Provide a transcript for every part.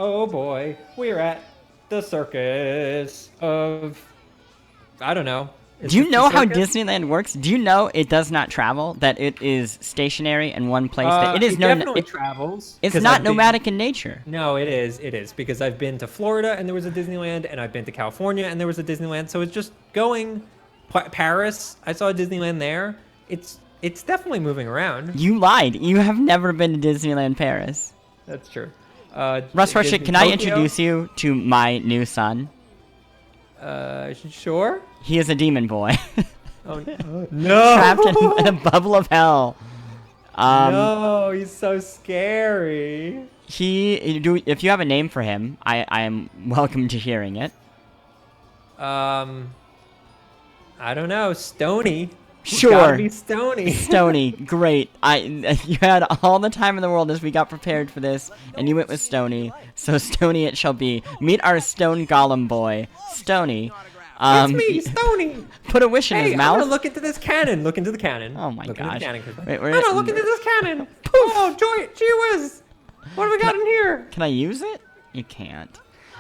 Oh boy, we're at the circus of, I don't know. Do you know how Disneyland works? Do you know it does not travel? That it is stationary in one place? That it is definitely travels. It's not nomadic in nature. No, it is. It is because I've been to Florida and there was a Disneyland, and I've been to California and there was a Disneyland. So it's just going. Paris, I saw a Disneyland there. It's definitely moving around. You lied. You have never been to Disneyland Paris. That's true. Russ Frushtick, can I introduce you to my new son? Sure. He is a demon boy. Oh no! Trapped in a bubble of hell. No, he's so scary. If you have a name for him, I am welcome to hearing it. I don't know. Stoney. Sure. Gotta be Stoney. Stoney, great. You had all the time in the world as we got prepared for this, and you went with Stoney. So Stoney it shall be. Meet our stone golem boy, Stoney. It's me, Stoney. Put a wish in his mouth. I'm gonna look into this cannon. Look into the cannon. Oh my gosh. Wait, look into this cannon. Oh, gee whiz. What have we got in here? Can I use it? You can't.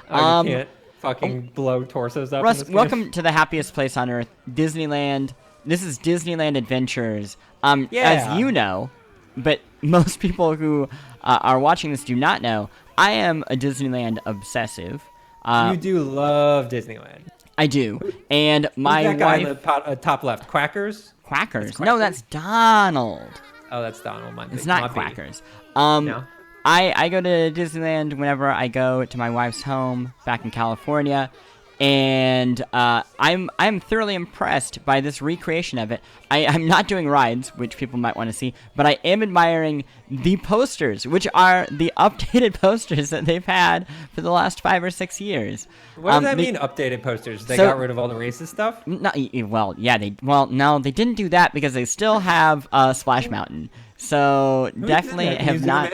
Oh, you can't fucking blow torsos up. Russ, welcome to the happiest place on earth, Disneyland. This is Disneyland Adventures. As you know, but most people who are watching this do not know, I am a Disneyland obsessive. You do love Disneyland. I do, and my Who's that guy wife. in the top left, Quackers. Quackers? No, that's Donald. Oh, that's Donald. It's not Quackers. No. I go to Disneyland whenever I go to my wife's home back in California, and I'm thoroughly impressed by this recreation of it. I'm not doing rides, which people might want to see, but I am admiring the posters, which are the updated posters that they've had for the last 5 or 6 years. What does that mean, updated posters? They got rid of all the racist stuff? No, no, they didn't do that because they still have Splash Mountain. So definitely have not.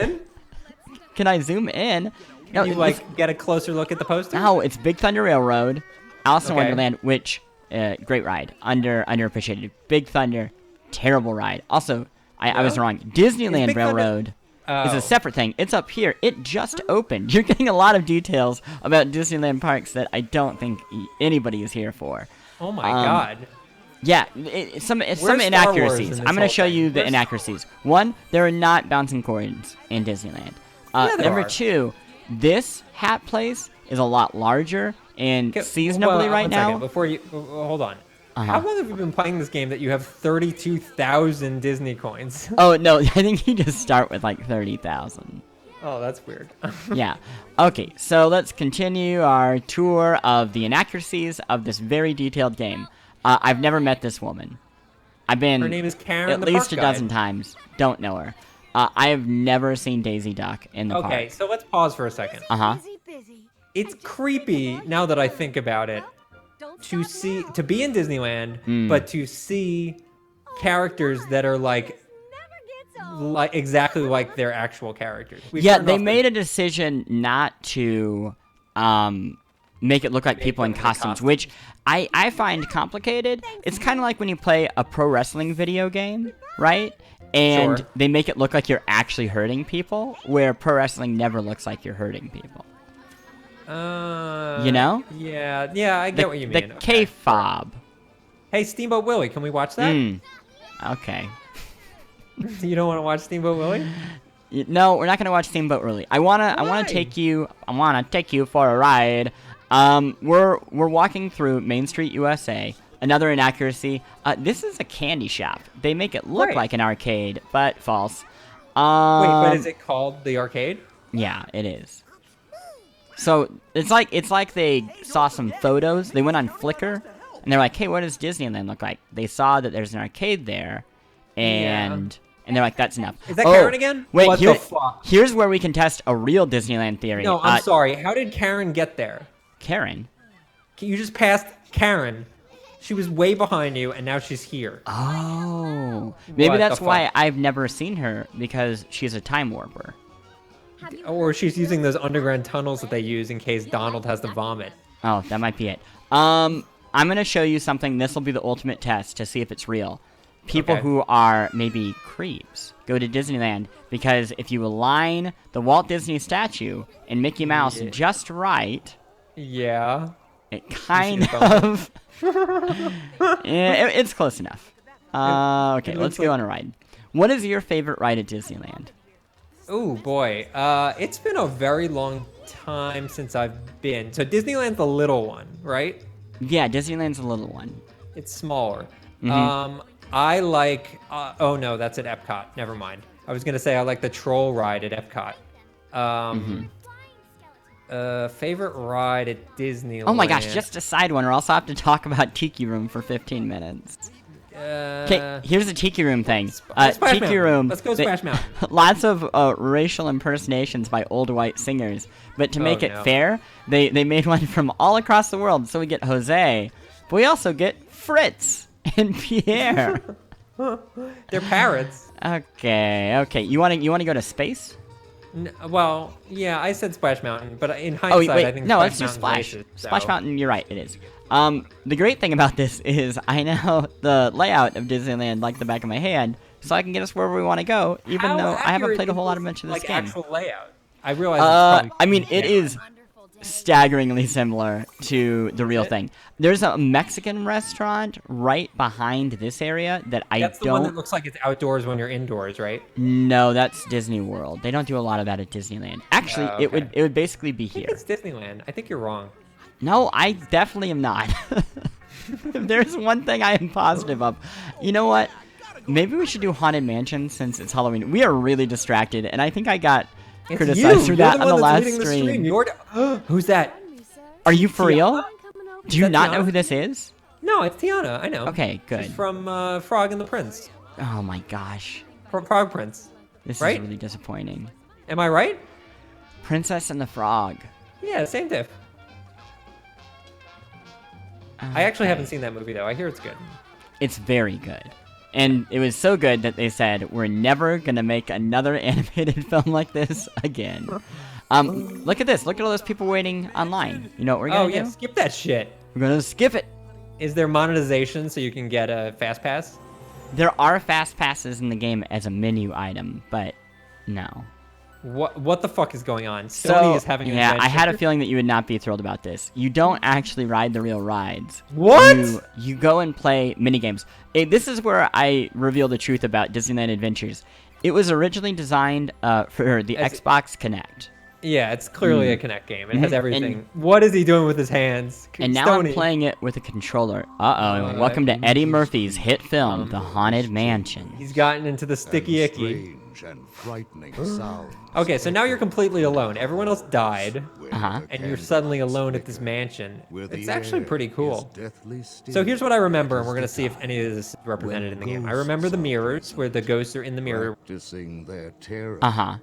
Can I zoom in? No, you get a closer look at the poster? No, it's Big Thunder Railroad, Alice in Wonderland, which great ride, underappreciated. Big Thunder, terrible ride. Also, I was wrong. Disneyland Railroad is a separate thing. It's up here. It just opened. You're getting a lot of details about Disneyland parks that I don't think anybody is here for. Oh my god. Yeah, some inaccuracies. I'm going to show you the inaccuracies. One, there are not bouncing coins in Disneyland. Number 2, this hat place is a lot larger and seasonably right now. Before you hold on. How long have you been playing this game that you have 32,000 Disney coins? Oh no, I think you just start with like 30,000. Oh, that's weird. Yeah. Okay, so let's continue our tour of the inaccuracies of this very detailed game. I've never met this woman. I've been her name is Karen, at least a dozen times. Don't know her. I have never seen Daisy Duck in the park. Okay, so let's pause for a second. It's creepy now that I think about it to be in Disneyland, but to see characters that are like exactly like their actual characters. They made a decision not to make it look like people in costumes, which I find complicated. It's kind of like when you play a pro wrestling video game, right? And they make it look like you're actually hurting people, where pro wrestling never looks like you're hurting people. You know? Yeah, I get what you mean. The K-fob. Hey, Steamboat Willie, can we watch that? Okay. You don't want to watch Steamboat Willie? No, we're not gonna watch Steamboat Willie. I wanna take you for a ride. We're walking through Main Street, USA. Another inaccuracy. This is a candy shop. They make it look like an arcade, but false. Wait, but is it called the arcade? Yeah, it is. So it's like they saw some photos. They went on Flickr, and they're like, "Hey, what does Disneyland look like?" They saw that there's an arcade there, and they're like, "That's enough." Is that Karen again? Wait, what the fuck? Here's where we can test a real Disneyland theory. No, I'm sorry. How did Karen get there? Karen? You just passed Karen. She was way behind you, and now she's here. Oh. Maybe that's why I've never seen her, because she's a time warper. Or she's using those underground tunnels that they use in case Donald has to vomit. Oh, that might be it. I'm going to show you something. This will be the ultimate test to see if it's real. people who are maybe creeps go to Disneyland, because if you align the Walt Disney statue and Mickey Mouse just right, it kind of it's close enough. Okay, let's go on a ride. What is your favorite ride at Disneyland? Oh boy, it's been a very long time since I've been. So Disneyland's the little one, right? Yeah, Disneyland's the little one. It's smaller. I like. Oh no, that's at Epcot. Never mind. I was gonna say I like the troll ride at Epcot. Favorite ride at Disneyland. Oh my gosh, just a side one, or else I'll have to talk about Tiki Room for 15 minutes. Okay, here's the Tiki Room thing. Tiki Room. Let's go Splash Mountain. Lots of racial impersonations by old white singers, but to make it fair, they made one from all across the world. So we get Jose, but we also get Fritz and Pierre. They're parrots. Okay. You want to go to space? Well, yeah, I said Splash Mountain, but in hindsight, I think no, Splash it's just Mountain's Splash. racist, Splash Mountain, you're right, it is. The great thing about this is I know the layout of Disneyland like the back of my hand, so I can get us wherever we want to go, even though I haven't played a whole lot of much of this game. Actual layout. I realize. I mean, it is staggeringly similar to the real thing. There's a Mexican restaurant right behind this area that That's the one that looks like it's outdoors when you're indoors, right? No, that's Disney World. They don't do a lot of that at Disneyland. Actually, it would basically be here. It's Disneyland. I think you're wrong. No, I definitely am not. If there's one thing I am positive of, you know what? Maybe we should do Haunted Mansion since it's Halloween. We are really distracted, and I think I got criticized for that on the last stream. Who's that? Are you for real? Do you not know who this is? No, it's Tiana. I know. Okay, good. She's from Frog and the Prince. Oh my gosh. From Frog Prince. This is really disappointing. Am I right? Princess and the Frog. Yeah, same diff. I actually haven't seen that movie though. I hear it's good. It's very good. And it was so good that they said, we're never going to make another animated film like this again. Look at this. Look at all those people waiting online. You know what we're going to do? Skip that shit. We're going to skip it. Is there monetization so you can get a Fast Pass? There are Fast Passes in the game as a menu item, but no. What the fuck is going on? Stoney is having an adventure. I had a feeling that you would not be thrilled about this. You don't actually ride the real rides. What? You go and play minigames. This is where I reveal the truth about Disneyland Adventures. It was originally designed for the Xbox Kinect. Yeah, it's clearly a Kinect game. It has everything. What is he doing with his hands? And now I'm playing it with a controller. Welcome to Eddie Murphy's hit film, The Haunted Mansion. He's gotten into the sticky icky. And frightening sound. Okay, so now you're completely alone. Everyone else died, Uh-huh. and you're suddenly alone at this mansion. It's actually pretty cool. So here's what I remember, and we're gonna see if any of this is represented in the game. I remember the mirrors, where the ghosts are in the mirror. Uh-huh.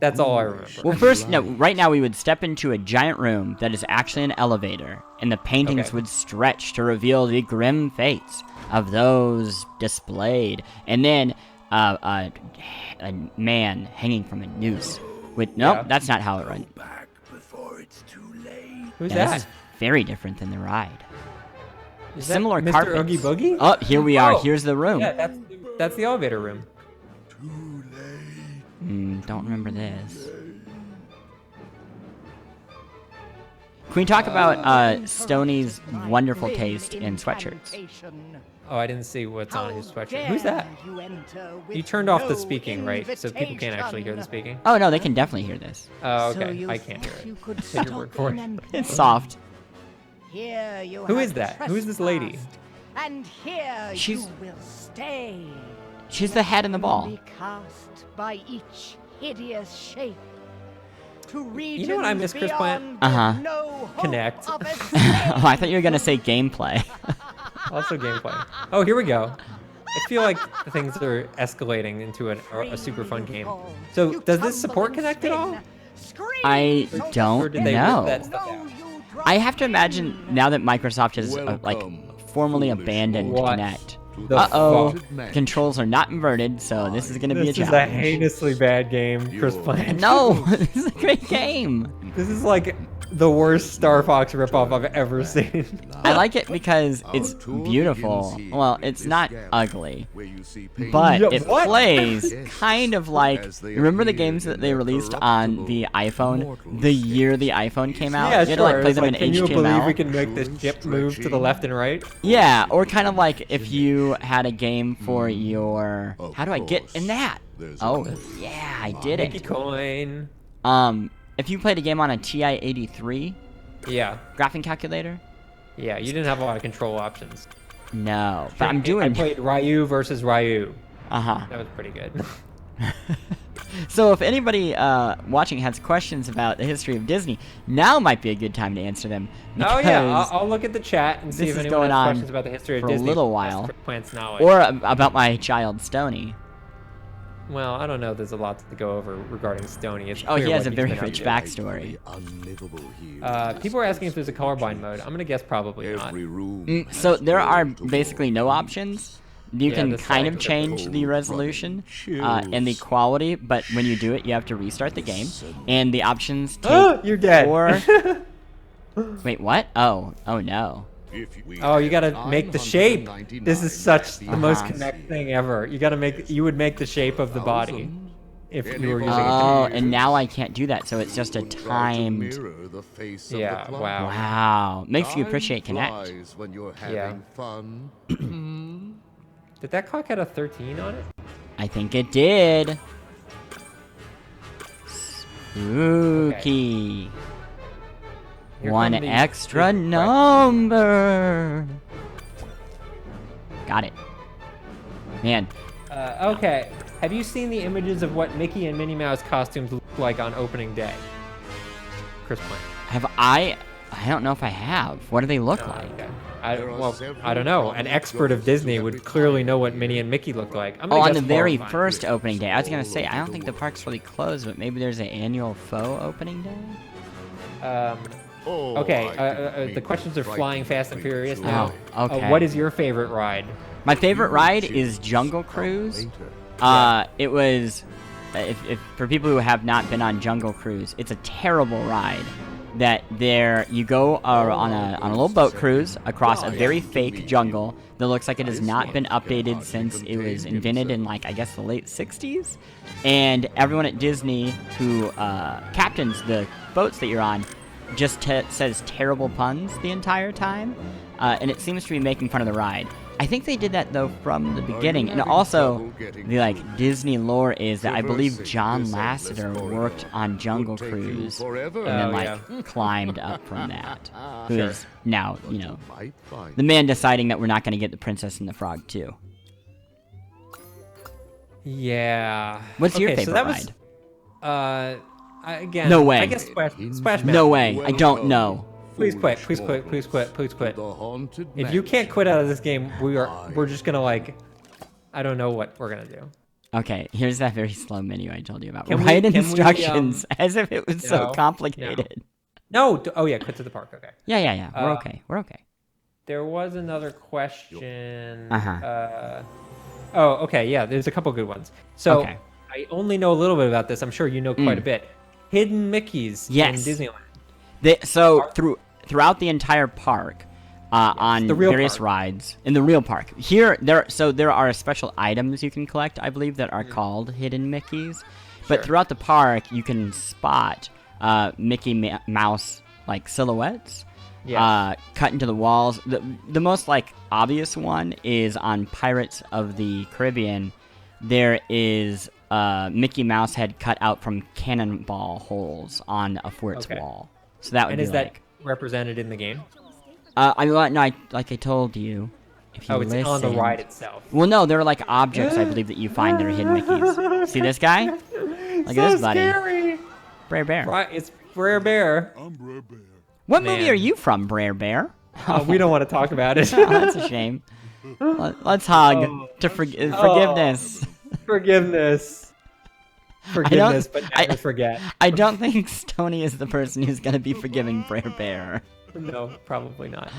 That's all I remember. Well, first, no, right now we would step into a giant room that is actually an elevator, and the paintings would stretch to reveal the grim fates of those displayed. And then a man hanging from a noose. Wait, no, that's not how it runs. Who's that? This is very different than the ride. Is Similar that Mr. carpets. Oogie Boogie? Oh, here we are. Here's the room. Yeah, that's the elevator room. Don't remember this. Can we talk about Stoney's wonderful taste in sweatshirts? Oh, I didn't see what's on his sweatshirt. Who's that? You turned off the speaking, right? So people can't actually hear the speaking? Oh, no, they can definitely hear this. Oh, okay. I can't hear it. Take your word for it. It's soft. Who is that? Who is this lady? And here She's- you will stay. She's the head in the ball. Be cast by each hideous shape. To You know what I miss, Chris Plant? Uh-huh. No Connect. hope of Oh, I thought you were going to say gameplay. Also gameplay. Oh, here we go. I feel like things are escalating into a super fun game. So, does this support Connect at all? I Or don't did they rip know. that stuff out? I have to imagine now that Microsoft has formally abandoned What Kinect. the Uh-oh. fuck? Controls are not inverted, so this is going to be a This is a challenge. heinously bad game, Chris Plant. No, this is a great game. This is like the worst Star Fox ripoff I've ever seen. I like it because it's beautiful. Well, it's not ugly, but it plays kind of like, remember the games that they released on the iPhone the year the iPhone came out? Yeah, You had to, like, play them in can you believe HTML. we can make this ship move to the left and right? Yeah, or kind of like if you had a game for your... How do I get in that? Oh, yeah, I did Mickey it. coin. If you played a game on a TI-83 Yeah. graphing calculator? Yeah, you didn't have a lot of control options. No, but I'm I doing... played Ryu versus Ryu. Uh-huh. That was pretty good. So if anybody watching has questions about the history of Disney, now might be a good time to answer them. Oh yeah, because I'll look at the chat and see this if is anyone going has on questions about the history of for a Disney. little while. Plant's knowledge. Or about my child, Stoney. Well, I don't know. There's a lot to go over regarding Stoney. It's Oh, clear he has what a very he's been rich up backstory. to. People are asking if there's a colorblind mode. I'm gonna guess probably not. So there are basically no options. You Yeah, can the kind of select- change the resolution and the quality, but when you do it, you have to restart the game. And the options take You're dead. 4... Wait, what? Oh no. Oh, you gotta make the shape. This is such the most connect thing ever. You would make the shape of the body if you were using Oh, it. and now I can't do that, so it's just a timed... Yeah, wow. Wow. Makes you appreciate Connect. Yeah. Did that clock have a 13 on it? I think it did. Spooky. Here One come the extra spooky number. Got it. Man, Okay. Have you seen the images of what Mickey and Minnie Mouse costumes look like on opening day? Chris Plant. have I don't know if I have. What do they look like? Okay. I don't know. An expert of Disney would clearly know what Minnie and Mickey look like. I'm Oh, gonna on the guess very Horrifying. first opening day. I was gonna say, I don't think the park's really closed, but maybe there's an annual faux opening day? Okay, the questions are flying fast and furious now. Oh, okay. What is your favorite ride? My favorite ride is Jungle Cruise. It was, if for people who have not been on Jungle Cruise, it's a terrible ride. That you go on a little boat cruise across a very fake jungle that looks like it has not been updated since it was invented in, like, I guess the late 60s. And everyone at Disney who captains the boats that you're on just says terrible puns the entire time. And it seems to be making fun of the ride. I think they did that, though, from the beginning. And also, the Disney lore is that I believe John Lasseter worked on Jungle Cruise and then, climbed up from that. Who is now, the man deciding that we're not going to get the Princess and the Frog, too. Yeah. What's your Okay, favorite so that was, again, No way. I guess Splash Mountain. No way. I don't know. Please quit. Please quit. Please quit. Please quit. If you can't quit out of this game, we're just gonna I don't know what we're gonna do. Okay, here's that very slow menu I told you about. Can we- Write can we, instructions as if it was so no, complicated. No. Oh yeah, quit to the park. Okay. Yeah. We're okay. We're okay. There was another question. Uh-huh. Oh, okay. Yeah, there's a couple good ones. So Okay. I only know a little bit about this. I'm sure you know quite a bit. Hidden Mickeys Yes. in Disneyland. Throughout the entire park, on the real various park. rides in the real park. There are special items you can collect, I believe, that are called hidden Mickeys. But Sure. throughout the park, you can spot Mickey Mouse silhouettes. Yes. Cut into the walls. The most obvious one is on Pirates of the Caribbean. There is Mickey Mouse head cut out from cannonball holes on a fort's wall. So that would And be is that represented in the game? like I told you, if you It's on the listen- ride itself. Well, no, they're objects I believe that you find that are hidden Mickeys. See this guy? Look at this buddy. Scary. Brer Bear. Right, it's Brer Bear. What movie Man. are you from, Brer Bear? We don't want to talk about it. Oh, that's a shame. Let's hug to forgiveness. Forgiveness. Forgiveness, but never forget. I don't think Stoney is the person who's going to be forgiving Brer Bear. No, probably not.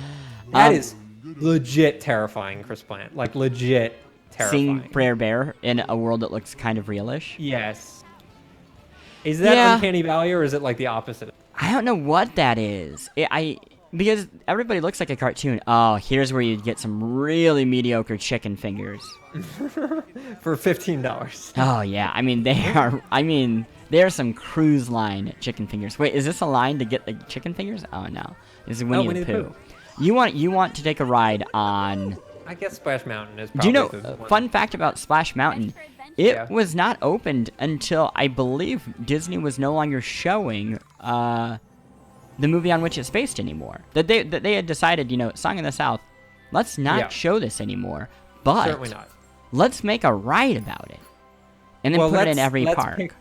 That is legit terrifying, Chris Plant. Legit terrifying. Seeing Brer Bear in a world that looks kind of realish. Yes. Is that Yeah. Uncanny Valley, or is it the opposite? I don't know what that is. Because everybody looks like a cartoon. Oh, here's where you'd get some really mediocre chicken fingers. For $15. Oh yeah, I mean they are some cruise line chicken fingers. Wait, is this a line to get the chicken fingers? Oh no, this is Winnie the Pooh. You want to take a ride on? I guess Splash Mountain is. Probably Do you know? the one. Fun fact about Splash Mountain. It was not opened until I believe Disney was no longer showing the movie on which it's based anymore. That they had decided, Song in the South, let's not show this anymore. But Certainly not. Let's make a ride about it, and then put it in every park.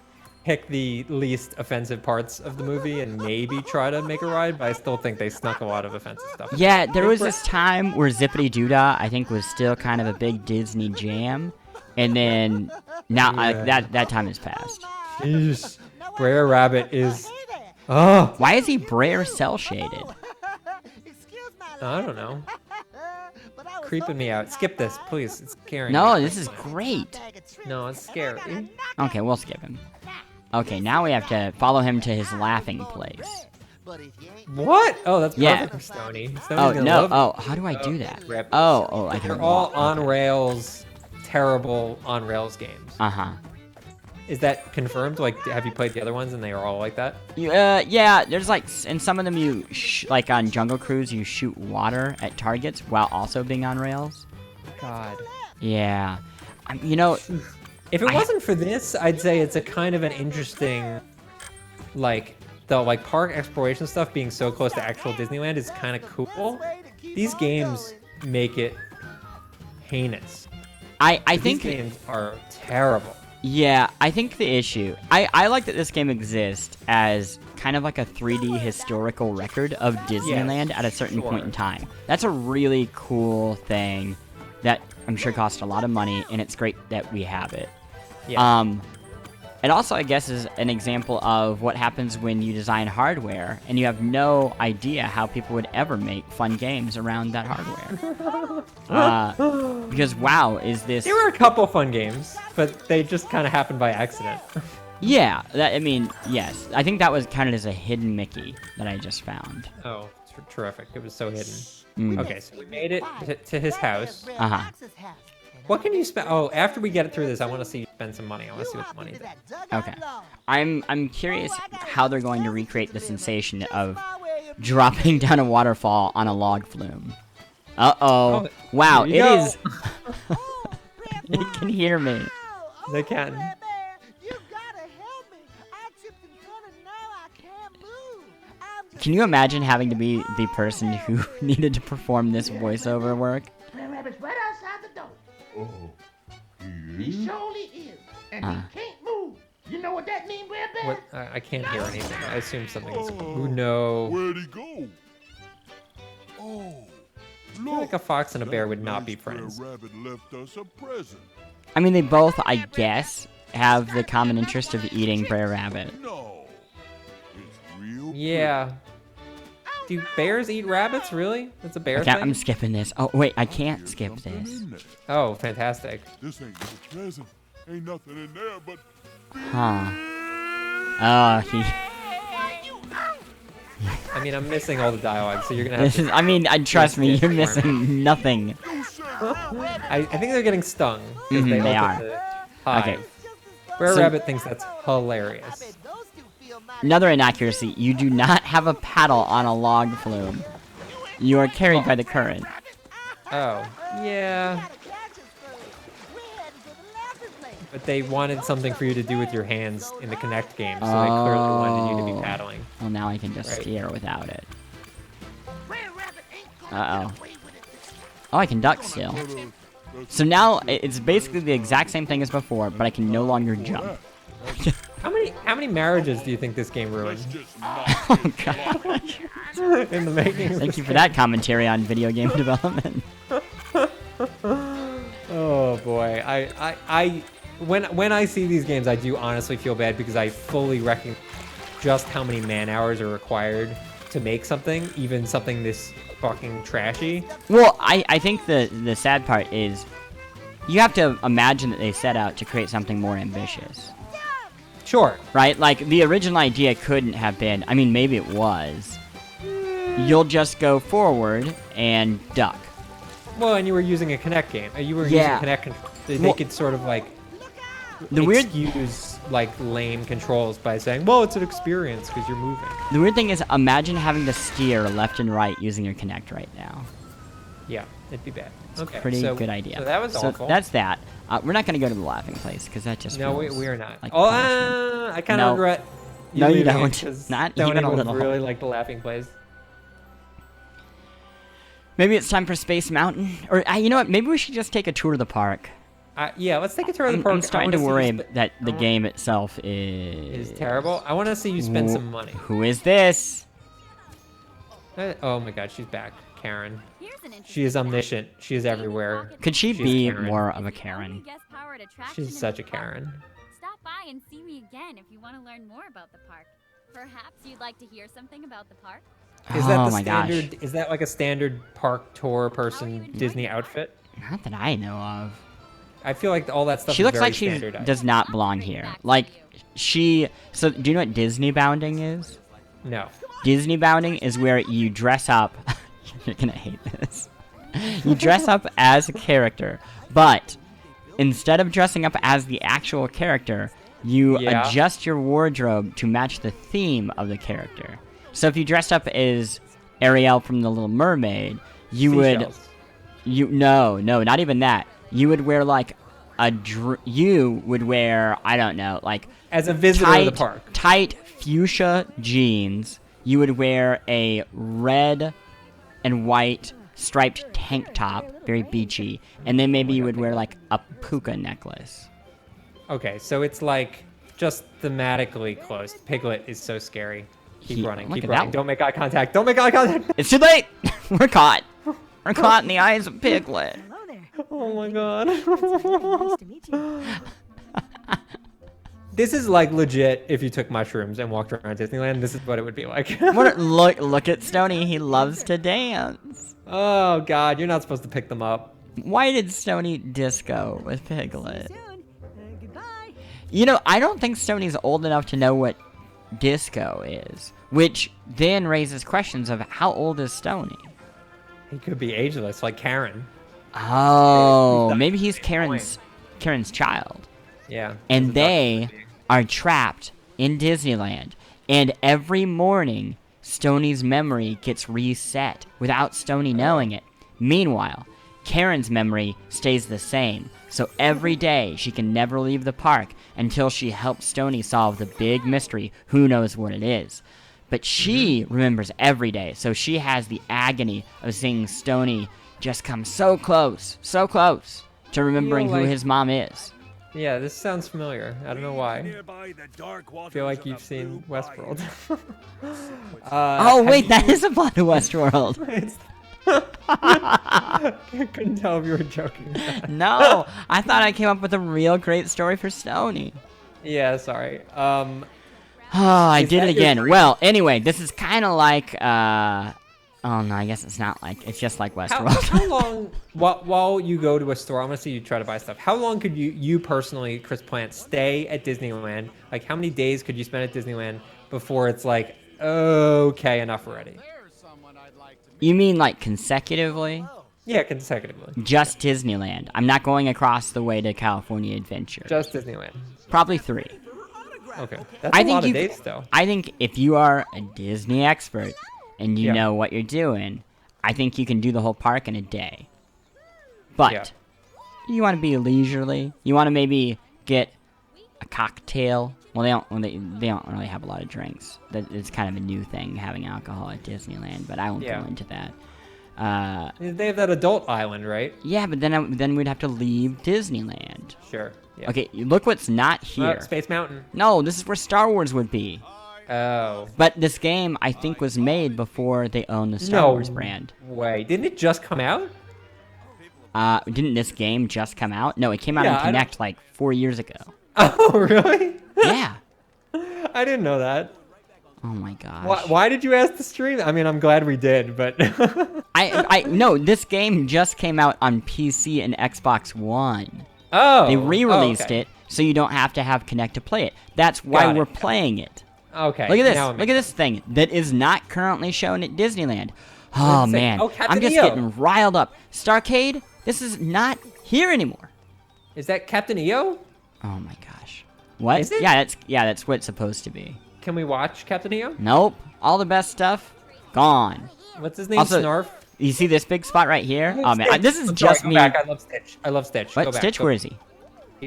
Pick the least offensive parts of the movie and maybe try to make a ride, but I still think they snuck a lot of offensive stuff. Yeah, there was this time where Zippity Doodah, I think, was still kind of a big Disney jam, and then now that time has passed. Jeez. Brer Rabbit is. Oh. Why is he Brer cell shaded? I don't know. Creeping me out. Skip this, please. It's scaring No, me. this is great. No, it's scary. Okay, we'll skip him. Okay, now we have to follow him to his laughing place. What? Oh, that's perfect Yeah. for Stoney. Stoney's Oh, gonna no. love Oh, how do I do that? Rabbits. Oh, I can They're all walk. on rails, terrible on rails games. Uh-huh. Is that confirmed? Like, have you played the other ones and they are all like that? Yeah, there's like, in some of them you, like on Jungle Cruise, you shoot water at targets while also being on rails. God. Yeah. If it wasn't for this, I'd say it's a kind of an interesting, the park exploration stuff being so close to actual Disneyland is kind of cool. These games make it heinous. I think these games are terrible. Yeah, I think the issue... I like that this game exists as kind of like a 3D historical record of Disneyland at a certain point in time. That's a really cool thing that I'm sure cost a lot of money, and it's great that we have it. Yeah. It also, I guess, is an example of what happens when you design hardware, and you have no idea how people would ever make fun games around that hardware. Because, wow, is this... There were a couple fun games, but they just kind of happened by accident. Yeah, yes. I think that was counted as a hidden Mickey that I just found. Oh, terrific. It was so hidden. Mm. Okay, so we made it to his house. Uh-huh. What can you spend? Oh, after we get it through this, I want to see you spend some money. I want to see what the money is. Okay. I'm curious how they're going to recreate the sensation of dropping down a waterfall on a log flume. Uh-oh. Wow, it is... It can hear me. They can. Can you imagine having to be the person who needed to perform this voiceover work? Brer Rabbit's right outside the door. He surely is. And he can't move. You know what that means, Brer Bear? What? I can't hear anything. I assume something's... Oh, no. Where'd he go? Oh, I feel like a fox and a bear would not be friends. Brer Rabbit left us a present. I mean, they both, I guess, have the common interest of eating Brer Rabbit. No, it's real. Yeah. Do bears eat rabbits, really? That's a bear Okay, thing? I'm skipping this. Oh, wait, I can't skip this. Oh, fantastic. This ain't no present. Ain't nothing in there but. Huh. Oh, he... I mean, I'm missing all the dialogue, so you're gonna have This is, I mean, trust me, you're missing nothing. I think they're getting stung. 'Cause They opened are. the hive. Okay. Brer So- Rabbit thinks that's hilarious. Another inaccuracy, you do not have a paddle on a log flume. You are carried by the current. Oh, yeah. But they wanted something for you to do with your hands in the Connect game, so they clearly wanted you to be paddling. Well, now I can just Right. steer without it. Uh-oh. Oh, I can duck still. So now, it's basically the exact same thing as before, but I can no longer jump. How many marriages do you think this game ruined Oh, gosh. in the making? Thank you for that commentary on video game development. Oh boy, when I see these games, I do honestly feel bad because I fully recognize just how many man hours are required to make something, even something this fucking trashy. Well, I think the sad part is you have to imagine that they set out to create something more ambitious. Sure. Right? Like, the original idea couldn't have been, I mean, maybe it was. You'll just go forward and duck. Well, and you were using a Kinect game. You were Yeah. using Kinect control. They Well, could sort of like the weird excuse like lame controls by saying, well, it's an experience because you're moving. The weird thing is, imagine having to steer left and right using your Kinect right now. Yeah, it'd be bad. Okay, Pretty so, good idea. So that was awful. That's that. We're not going to go to the laughing place, because that just No, feels we're not. like Oh, punishment. I kind of No. regret. No, you leaving it don't. 'cause Not Stoney even a would little. really like the laughing place. Maybe it's time for Space Mountain? Or, you know what, maybe we should just take a tour of the park. Yeah, let's take a tour of the park. I'm starting to worry that the game itself is terrible. I want to see you spend some money. Who is this? Oh my God, she's back, Karen. She is omniscient. She is everywhere. Could she She's be Karen. more of a Karen? She's such a Karen. Stop by and see me again if you want to learn more about the park. Perhaps you'd like to hear something about the park? Is that Oh the my standard? gosh. Is that like a standard park tour person Disney outfit? Not that I know of. I feel like all that stuff. She is looks very like she standardized. does not belong here. Like, so do you know what Disneybounding is? No. Disneybounding is where you dress up. You're gonna hate this. You dress up as a character, but instead of dressing up as the actual character, you adjust your wardrobe to match the theme of the character. So if you dressed up as Ariel from The Little Mermaid, you Seashells. no, not even that. You would wear like you would wear, I don't know, like As a visitor of the park. tight fuchsia jeans. You would wear a red and white striped tank top, very beachy, and then maybe you would wear like a puka necklace. Okay, so it's like just thematically close. Piglet is so scary. Keep running. Look Keep at running. that. Don't make eye contact. Don't make eye contact. It's too late. We're caught. We're caught in the eyes of Piglet. Hello there. Oh my God. Nice to meet you. This is like legit. If you took mushrooms and walked around Disneyland, this is what it would be like. Look at Stoney. He loves to dance. Oh God, you're not supposed to pick them up. Why did Stoney disco with Piglet? Soon. Goodbye. You know, I don't think Stoney's old enough to know what disco is, which then raises questions of how old is Stoney? He could be ageless, like Karen. Oh, maybe he's Karen's child. Yeah. And they are trapped in Disneyland. And every morning, Stoney's memory gets reset without Stoney knowing it. Meanwhile, Karen's memory stays the same. So every day, she can never leave the park until she helps Stoney solve the big mystery. Who knows what it is? But she remembers every day. So she has the agony of seeing Stoney just come so close to remembering who his mom is. Yeah, this sounds familiar. I don't know why. I feel like you've seen Westworld. Oh, wait, that is a plot of Westworld. I couldn't tell if you were joking. No, I thought I came up with a real great story for Stoney. Yeah, sorry. Oh, I Is did that it your again. dream? Well, anyway, this is kind of like, oh no, I guess it's not like, it's just like Westworld. How long, while you go to a store, I'm gonna see you try to buy stuff. How long could you personally, Chris Plante, stay at Disneyland? Like, how many days could you spend at Disneyland before it's like, okay, enough already? You mean like consecutively? Yeah, consecutively. Just Disneyland. I'm not going across the way to California Adventure. Just Disneyland. Probably 3. Okay, that's a lot of days, though. I think if you are a Disney expert and you know what you're doing, I think you can do the whole park in a day. But you want to be leisurely. You want to maybe get a cocktail. Well, they don't really have a lot of drinks. It's kind of a new thing having alcohol at Disneyland, but I won't go into that. They have that adult island, right? Yeah, but then we'd have to leave Disneyland. Sure. Yeah. Okay, look what's not here. Space Mountain. No, this is where Star Wars would be. Oh. But this game, I think, was made before they owned the Star Wars brand. Way. Didn't it just come out? Didn't this game just come out? No, it came out on Kinect like 4 years ago. Oh, really? Yeah. I didn't know that. Oh my gosh. Why did you ask to stream? I mean, I'm glad we did, but No, this game just came out on PC and Xbox One. Oh. They re-released it so you don't have to have Connect to play it. That's why Got it. we're playing it. Okay. Look at this. now it Look at makes this thing that is not currently shown at Disneyland. Oh, Let's see. man. Oh, Captain I'm just EO. getting riled up. Starcade, this is not here anymore. Is that Captain EO? Oh, my gosh. What? Is it? Yeah, that's what it's supposed to be. Can we watch Captain EO? Nope. All the best stuff, gone. What's his name? Also, Snarf? You see this big spot right here? Oh, man. Stitch. This is I'm sorry, just go me. back. I love Stitch. I love Stitch. What? Go back. Stitch? Go Where is he?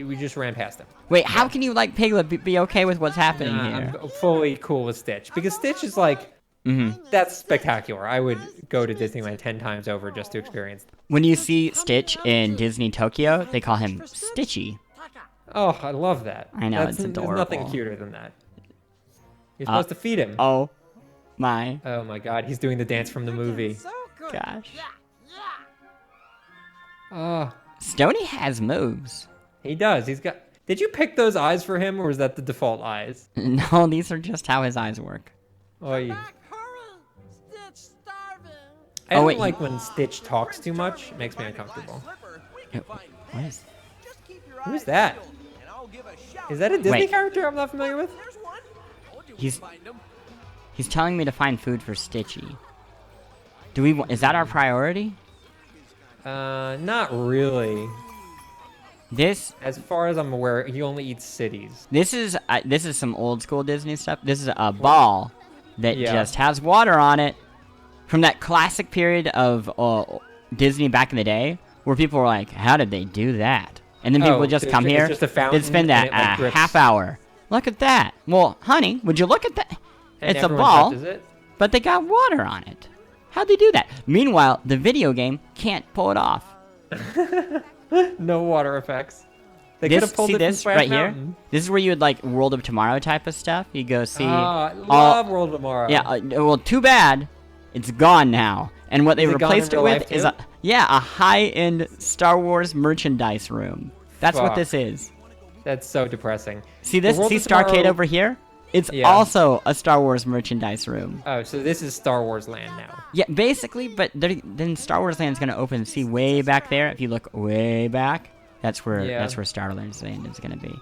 We just ran past him. Wait, how can you like Piglet be okay with what's happening here? I'm fully cool with Stitch because Stitch is like, that's spectacular. I would go to Disneyland 10 times over just to experience that. When you see Stitch in Disney Tokyo, they call him Stitchy. Oh, I love that. I know, it's There's nothing adorable. cuter than that. You're supposed to feed him. Oh my Oh my god, he's doing the dance from the movie. gosh. Oh, Stoney has moves. he does. He's got. Did you pick those eyes for him, or was that the default eyes? No, these are just how his eyes work. Oy. I Oh, don't wait, like when Stitch talks too much. It makes me uncomfortable. What is? Who's that? Is that a Disney Wait. character I'm not familiar with? He's telling me to find food for Stitchy. Do we? Is that our priority? Not really. This As far as I'm aware, he only eats cities. this is some old school Disney stuff. This is a ball that Yeah. just has water on it from that classic period of Disney back in the day, where people were like, "How did they do that?" And then people would just it's come ju- it's here. just a fountain They'd spend and that it, like, drips. half hour. Look at that. Well, honey, would you look at that? And It's a everyone ball, touches it. but they got water on it. How'd they do that? Meanwhile, the video game can't pull it off. No water effects. They could This, have pulled see it from this Splash right here? Mountain. This is where you would like World of Tomorrow type of stuff. You go see. Oh, I all- love World of Tomorrow. Yeah, well, too bad. It's gone now. And what they Is it gone replaced in it real with life, is too? a high-end Star Wars merchandise room. That's what Fuck. this is. That's so depressing. See this? The World See of Starcade Tomorrow- over here? It's Yeah. also a Star Wars merchandise room. Oh, so this is Star Wars Land now. Yeah, basically, but then Star Wars Land's gonna open. See way back there? If you look way back, that's where Yeah. Star Wars Land is gonna be.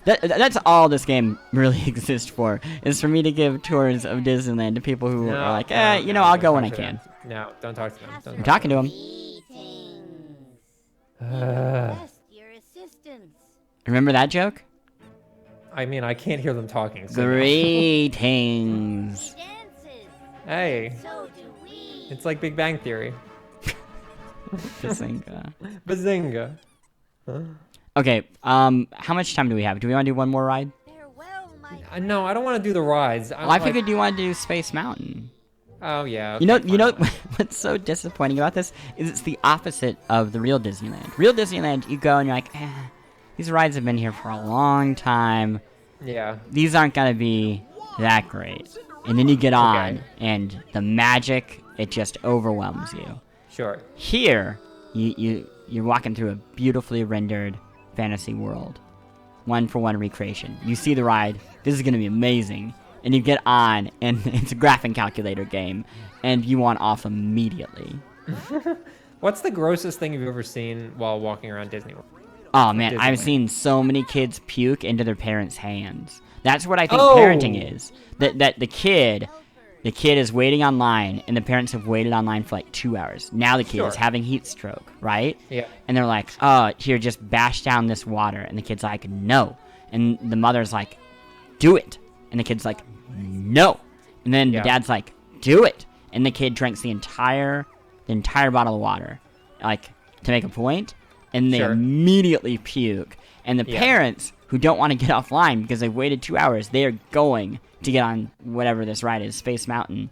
That's all this game really exists for, is for me to give tours of Disneyland to people who are like, I'll don't go when I talk to can. them. No, don't talk to them. Don't I'm talk talking to him. Your assistance. Remember that joke? I mean, I can't hear them talking. So no. Greetings. Dances. Hey, So do we. it's like Big Bang Theory. Bazinga. Bazinga. Okay, how much time do we have? Do we want to do one more ride? Farewell, my No, I don't want to do the rides. Well, I figured you wanted to do Space Mountain. Oh yeah. You know, okay, fine. what's so disappointing about this is it's the opposite of the real Disneyland. Real Disneyland, you go and you're like, these rides have been here for a long time. Yeah. These aren't gonna be that great. And then you get on, Okay. and the magic, it just overwhelms you. Sure. Here, you're walking through a beautifully rendered fantasy world. One-for-one recreation. You see the ride, this is gonna be amazing. And you get on, and it's a graphing calculator game, and you want off immediately. What's the grossest thing you've ever seen while walking around Disney World? Oh man, I've Disneyland. seen so many kids puke into their parents' hands. That's what I think Oh! parenting is. That the kid is waiting online, and the parents have waited online for like 2 hours. Now the kid is Sure. having heat stroke, right? Yeah. And they're like, oh, here, just bash down this water. And the kid's like, no. And the mother's like, do it. And the kid's like, no. And then Yeah. the dad's like, do it. And the kid drinks the entire bottle of water, like, to make a point. And they Sure. immediately puke. And the Yeah. parents, who don't want to get offline because they've waited 2 hours, they are going to get on whatever this ride is, Space Mountain.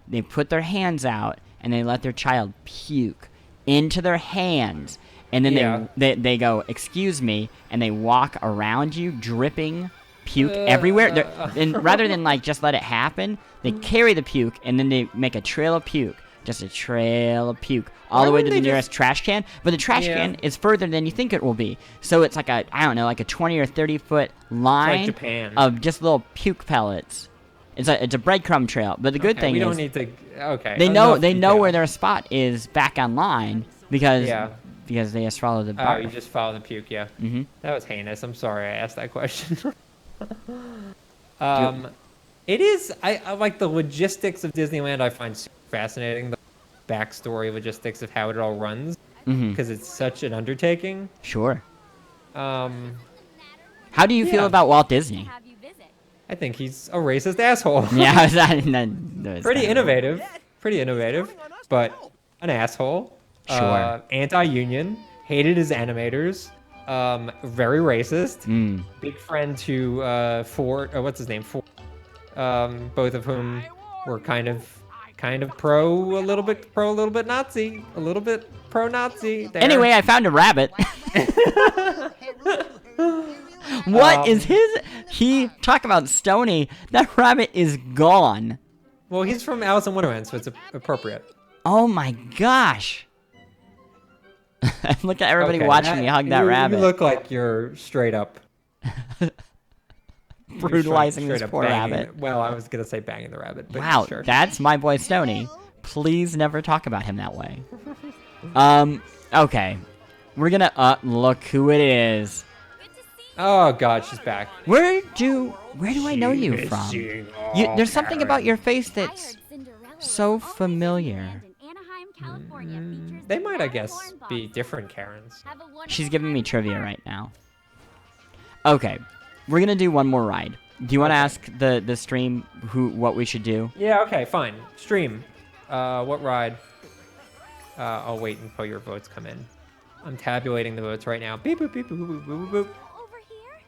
They put their hands out, and they let their child puke into their hands. And then Yeah. they go, excuse me, and they walk around you, dripping puke everywhere. And rather than, like, just let it happen, they carry the puke, and then they make a trail of puke. Just a trail of puke all Why the way to wouldn't the they nearest trash can. But the trash Yeah. can is further than you think it will be. So it's like like a 20 or 30-foot line Japan. of just little puke pellets. It's a breadcrumb trail. But the good Okay, thing we is don't need to. Okay. they know enough they know detail. where their spot is back online because Yeah. because they swallow the Oh, barf. you just follow the puke, yeah. Mm-hmm. That was heinous. I'm sorry I asked that question. It is. I like the logistics of Disneyland. I find super fascinating. The backstory logistics of how it all runs, because it's such an undertaking. Sure. Um, How do you feel Yeah. about Walt Disney? Have you visit? I think he's a racist asshole. Yeah, that was Pretty kind of- innovative. Pretty innovative, but an asshole. Sure. Anti-union. Hated his animators. Very racist. Mm. Big friend to Ford. What's his name? Ford. Both of whom were kind of pro, a little bit Nazi, a little bit pro-Nazi. There. Anyway, I found a rabbit. What is his? Talk about Stoney. That rabbit is gone. Well, he's from Alice in Wonderland, so it's appropriate. Oh my gosh. Look at everybody Okay, watching me hug that rabbit. You look like you're straight up Brutalizing straight this up poor banging- rabbit. Well, I was gonna say banging the rabbit, but Wow, sure. that's my boy Stoney. Please never talk about him that way. Okay. We're gonna, look who it is. Oh God, she's back. Where do I know you from? There's something about your face I that's heard Cinderella so was also familiar. Disneyland in Anaheim, California features They the might, I Unicorn guess, be Box. different Karens. Have a wonderful She's giving me time at the trivia park. right now. Okay. We're gonna do one more ride. Do you want to Okay. ask the stream what we should do? Yeah, okay, fine. Stream. What ride? I'll wait until your votes come in. I'm tabulating the votes right now. Beep boop beep boop boop boop boop boop. Over here?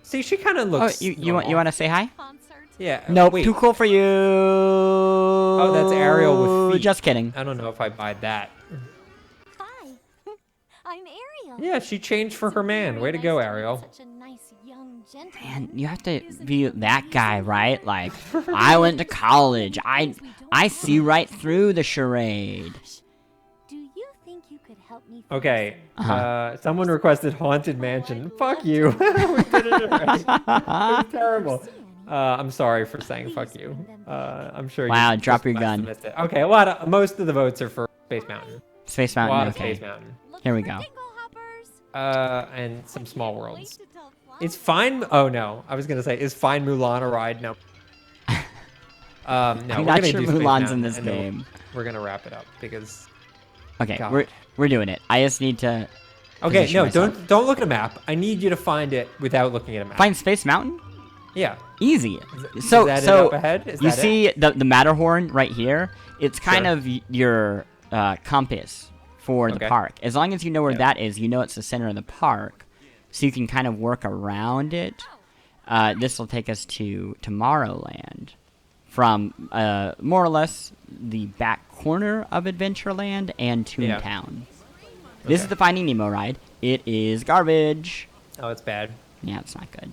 See, she kind of Oh, looks. you want to say hi? Concert. Yeah. Nope, Wait. too cool for you. Oh, that's Ariel with feet. Just kidding. I don't know if I buy that. Hi. I'm Ariel. Yeah, she changed for her man. Way to go, Ariel. Such a nice young gentleman. Man, you have to be that guy, right? Like, I went to college. I see right through the charade. Do you think you could help me? Okay. Uh-huh. Someone requested Haunted Mansion. Fuck you. We did it already. It was terrible. I'm sorry for saying fuck you. I'm sure. Wow, you drop just your must have gun. missed it. Okay, most of the votes are for Space Mountain. Space A lot Mountain, of okay. Space Mountain. Here we go. And some Small Worlds. Is Fine? Oh no, I was gonna say, is Fine Mulan a ride? No. No, I'm we're not gonna sure do Space Mulan's in Mountain, this and then game. We're gonna wrap it up because. Okay, God. we're doing it. I just need to. Okay, position no, myself. don't look at a map. I need you to find it without looking at a map. Find Space Mountain. Yeah. Easy. Is So that it up ahead? Is you that it? see the Matterhorn right here. It's kind Sure. of your compass for the Okay. park. As long as you know where Yeah. that is, you know it's the center of the park, so you can kind of work around it. This will take us to Tomorrowland, from more or less the back corner of Adventureland and Yeah. Toontown. This is Okay. the Finding Nemo ride. It is garbage. Oh, it's bad. Yeah, it's not good.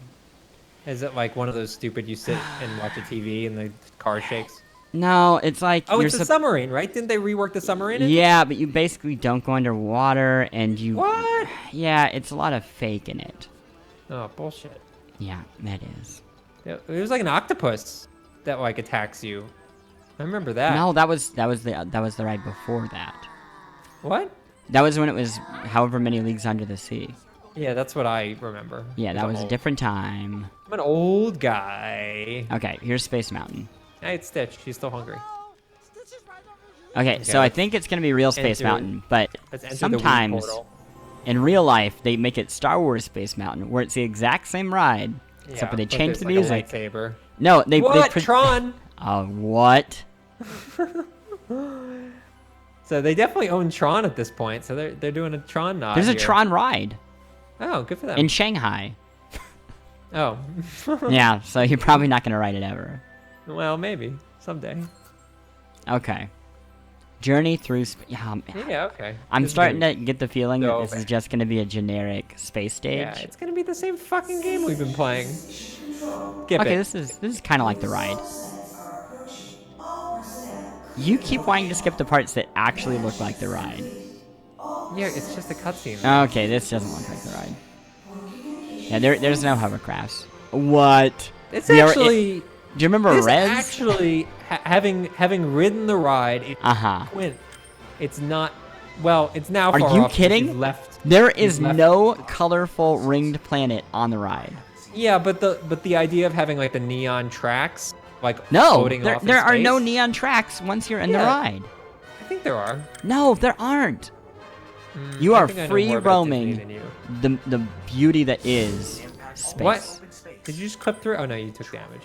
Is it like one of those stupid you sit and watch a TV and the car shakes? No, it's like Oh, you're it's a submarine, right? Didn't they rework the submarine? Yeah, but you basically don't go underwater, and you. What? Yeah, it's a lot of fake in it. Oh, bullshit. Yeah, that is. It was like an octopus that like attacks you. I remember that. No, that was the ride before that. What? That was when it was however many leagues under the sea. Yeah, that's what I remember. Yeah, 'cause that I'm was a old. different time. I'm an old guy. Okay, here's Space Mountain. Hey, it's Stitch. She's still hungry. Okay, so I let's think it's gonna be real Space enter- Mountain, but Let's enter sometimes the Wii portal. in real life they make it Star Wars Space Mountain, where it's the exact same ride, except for they but change there's the like a music. lightsaber. No, they What? pre- Tron? what? So they definitely own Tron at this point. So they're doing a Tron nod. There's a here. Tron ride Oh, good for them. in Shanghai. Oh. Yeah, so you're probably not gonna ride it ever. Well, maybe someday. Okay. Journey through yeah, Yeah. Okay. I'm This is starting gonna to get the feeling that this so is just gonna be a generic space stage. Yeah, it's gonna be the same fucking game we've been playing. Skip Okay, it. this is kind of like the ride. You keep wanting to skip the parts that actually look like the ride. Yeah, it's just a cutscene. Okay, this doesn't look like the ride. Yeah, there's no hovercrafts. What? It's We are- actually. Do you remember This Rez? actually having ridden the ride. It's Uh-huh. Quint. It's not Well, it's now Are far you off because kidding? he's left. There is left. no colorful ringed planet on the ride. Yeah, but the idea of having like the neon tracks, like No, floating off in there are no space- neon tracks once you're in the Yeah. ride. I think there are. No, there aren't. You I are think I know free more about Disney roaming than you. the beauty that is space. What? Did you just clip through? Oh no, you took damage.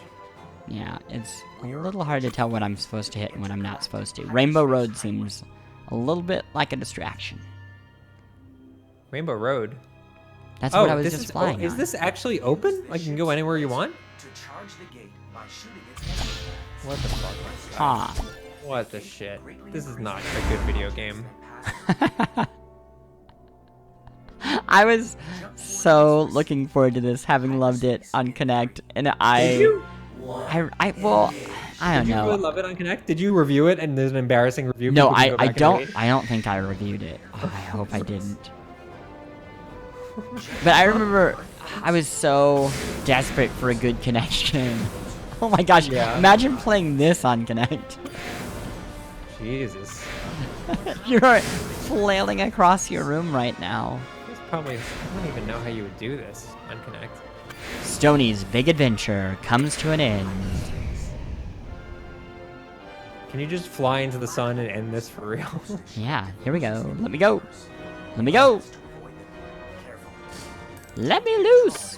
Yeah, it's a little hard to tell what I'm supposed to hit and what I'm not supposed to. Rainbow Road seems a little bit like a distraction. Rainbow Road. That's what I was this just is, flying is on. this actually open? Like you can go anywhere you want? What the fuck? Huh. What the shit? This is not a good video game. I was so looking forward to this, having loved it on Connect, and Did you? well, I don't Did you really know. love it on Connect? Did you review it and there's an embarrassing review? No, People can go I back and don't. read? I don't think I reviewed it. Oh, I hope I didn't. But I remember I was so desperate for a good connection. Oh my gosh! Yeah. Imagine playing this on Connect. Jesus. You're flailing across your room right now. There's probably, I don't even know how you would do this on Connect. Stoney's big adventure comes to an end. Can you just fly into the sun and end this for real? Yeah, here we go. Let me go. Let me go. Let me loose.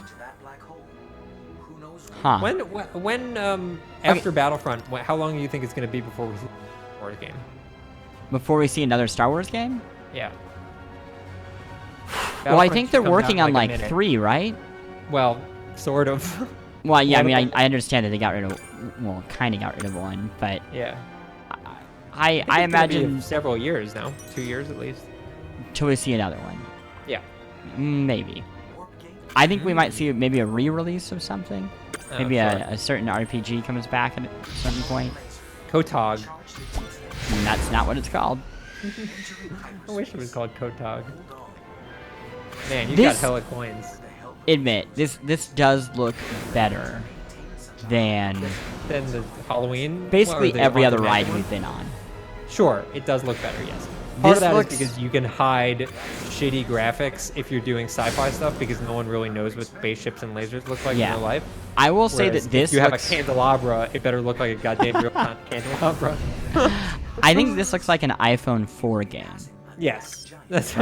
Huh. When after Battlefront, how long do you think it's going to be before we see a Wars game? Before we see another Star Wars game? Yeah. Well, I Battlefront think should they're come out working in on a like minute. 3, right? Well, sort of. Well, yeah, I One mean, of I understand that they got rid of, well, kind of got rid of one, but Yeah. I It's gonna be imagine several years now, 2 years at least. till we see another one. Yeah. Maybe. I think we might see maybe a re-release of something. Maybe sure. a certain RPG comes back at a certain point. Kotog. And that's not what it's called. I wish it was called Kotog. Man, you got This- hella coins. Admit, this does look better than Then the Halloween. basically or the every other Haunted ride Mansion we've been on. one? Sure, it does look better, yes. Part This of that looks- is because you can hide shitty graphics if you're doing sci-fi stuff because no one really knows what spaceships and lasers look like Yeah. in real life. I will say Whereas that this if you have looks, a candelabra, it better look like a goddamn real candelabra. I think this looks like an iPhone 4 game. Yes, that's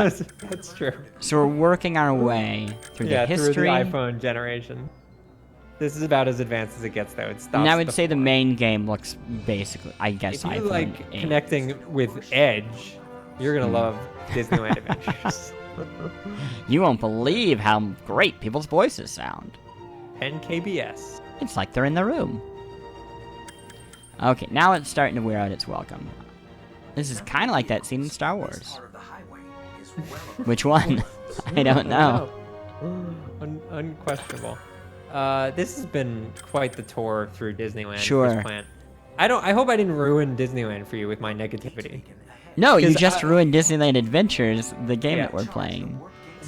true. So we're working our way through Yeah, the through history. the iPhone generation. This is about as advanced as it gets, though. It stops. And I would say the main game looks basically, I guess, if you iPhone like 8. connecting with Edge, you're gonna love Disneyland Adventures. You won't believe how great people's voices sound. 10 kbs. It's like they're in the room. Okay, now it's starting to wear out its welcome. This is kind of like that scene in Star Wars. Which one? I don't know. Unquestionable. This has been quite the tour through Disneyland. Sure. This plant. I hope I didn't ruin Disneyland for you with my negativity. No, you 'Cause just I- ruined Disneyland Adventures, the game Yeah. that we're playing.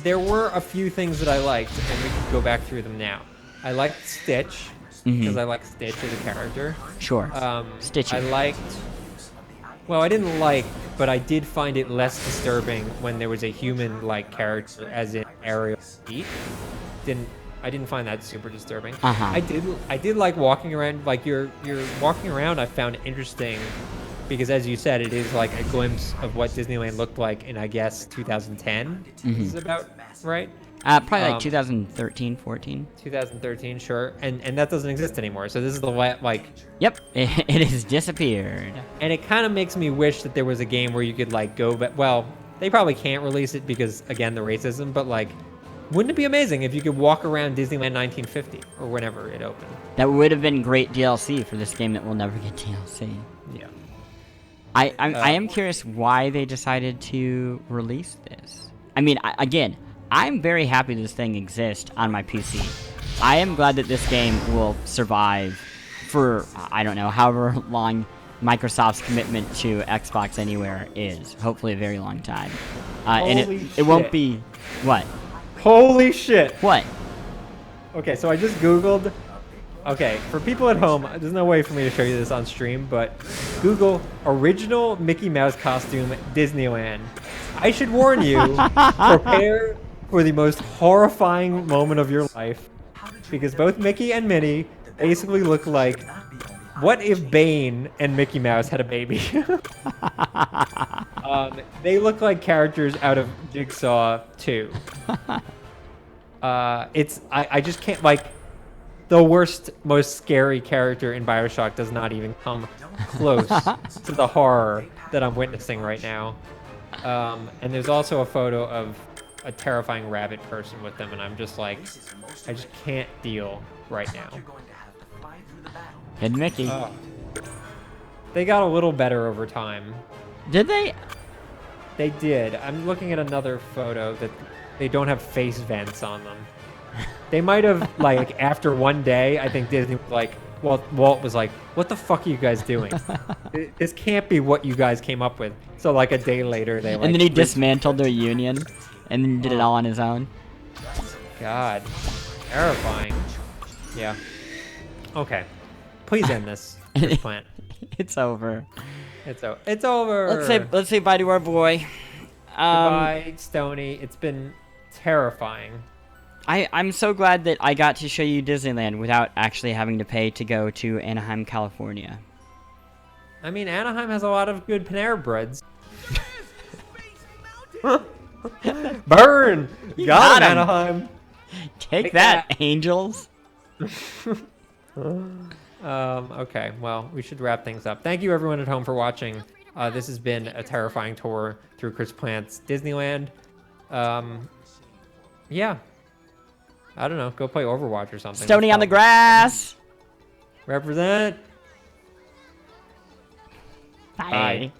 There were a few things that I liked, and we can go back through them now. I liked Stitch because I like Stitch as a character. Sure. Stitchy. I liked. Well, I didn't like, but I did find it less disturbing when there was a human-like character, as in Ariel. I didn't find that super disturbing. Uh-huh. I did like walking around. Like you're walking around. I found interesting because, as you said, it is like a glimpse of what Disneyland looked like in, I guess, 2010. This is about right. Probably like 2013, 14. 2013, sure, and that doesn't exist anymore. So this is the like, Yep, it has disappeared. and it kind of makes me wish that there was a game where you could like go, but well, they probably can't release it because again the racism. But like, wouldn't it be amazing if you could walk around Disneyland 1950 or whenever it opened? That would have been great DLC for this game that will never get DLC. Yeah. I am curious why they decided to release this. I mean, again, I'm very happy this thing exists on my PC. I am glad that this game will survive for, I don't know, however long Microsoft's commitment to Xbox Anywhere is. Hopefully a very long time. And Holy it won't shit. be... What? Holy shit! What? Okay, so I just Googled. Okay, for people at home, there's no way for me to show you this on stream, but Google original Mickey Mouse costume Disneyland. I should warn you, prepare for the most horrifying moment of your life. Because both Mickey and Minnie basically look like, what if Bane and Mickey Mouse had a baby? They look like characters out of Jigsaw 2. I just can't, like, the worst, most scary character in BioShock does not even come close to the horror that I'm witnessing right now. And there's also a photo of a terrifying rabbit person with them, and I'm just like, I just can't deal right now. Hidden Mickey. They got a little better over time. Did they? They did. I'm looking at another photo that they don't have face vents on them. They might have, like, after one day, I think Disney was like, Walt was like, what the fuck are you guys doing? This can't be what you guys came up with. So, like, a day later, they, like... And then he dismantled their union, and then did it all on his own. God. Terrifying. Yeah. Okay. Please end this. Plant. It's over. It's over. Let's say bye to our boy. Goodbye, Stoney. It's been terrifying. I'm so glad that I got to show you Disneyland without actually having to pay to go to Anaheim, California. I mean, Anaheim has a lot of good Panera breads. Burn! Got him, Anaheim. Take that, angels. Okay, well, we should wrap things up. Thank you, everyone at home, for watching. This has been a terrifying tour through Chris Plante's Disneyland. Yeah. I don't know. Go play Overwatch or something. Stoney on the grass. Represent. Bye.